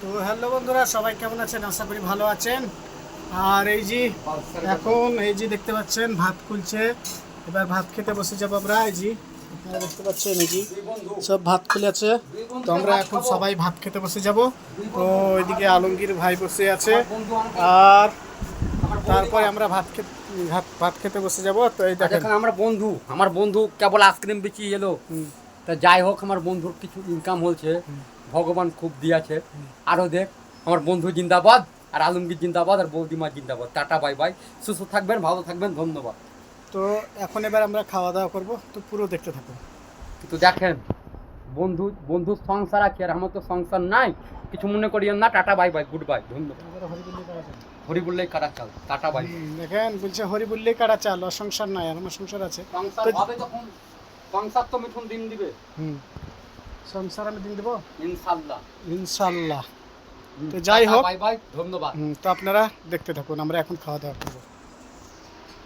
তো হ্যালো বন্ধুরা, সবাই কেমন আছেন? আশা করি ভালো আছেন। আর এই যে এখন দেখতে পাচ্ছেন ভাত খুলছে। এবার ভাত খেতে বসে যাবো আমরা। এই যে আপনারা দেখতে পাচ্ছেন এই যে সব ভাত খুলেছে। তো আমরা এখন সবাই ভাত খেতে বসে যাব। তো ওইদিকে আলমগীর ভাই বসে আছে। আর তারপরে আমরা ভাত খেতে বসে যাব। তো এই দেখেন আমার বন্ধু কেবল আইসক্রিম বেচি এলো। তা যাই হোক, আমার বন্ধুর কিছু ইনকাম হচ্ছে, ভগবান খুব দিয়েছে। আরও দেখ, আমার বন্ধু জিন্দাবাদ, আর আলমগীর জিন্দাবাদ, আর বৌদিমা জিন্দাবাদ। টাটা বাই বাই, সুস্থ থাকবেন, ভালো থাকবেন, ধন্যবাদ। তো এখন এবার আমরা খাওয়া দাওয়া করব। তো পুরো দেখতে থাকুন। কিন্তু দেখেন, বন্ধুর সংসার আছে, আর আমার তো সংসার নাই। কিছু মনে করিয়েন না। Tata bye bye, good bye, ধন্যবাদ। হরি বললেই কাটা চাল, টাটা বাই। দেখেন বলছে হরি বললেই কাটা চাল, সংসার নাই, আর আমার সংসার আছে। সংসার হবে তখন, সংসার তো মিঠুন দিন দিবে। সংসার আমি দিন দেবো ইনশাল্লাহ। ইনশাল্লাহ। তো যাই হোক, বাই বাই, ধন্যবাদ। তো আপনারা দেখতে থাকুন, আমরা এখন খাওয়া দাওয়া করবো।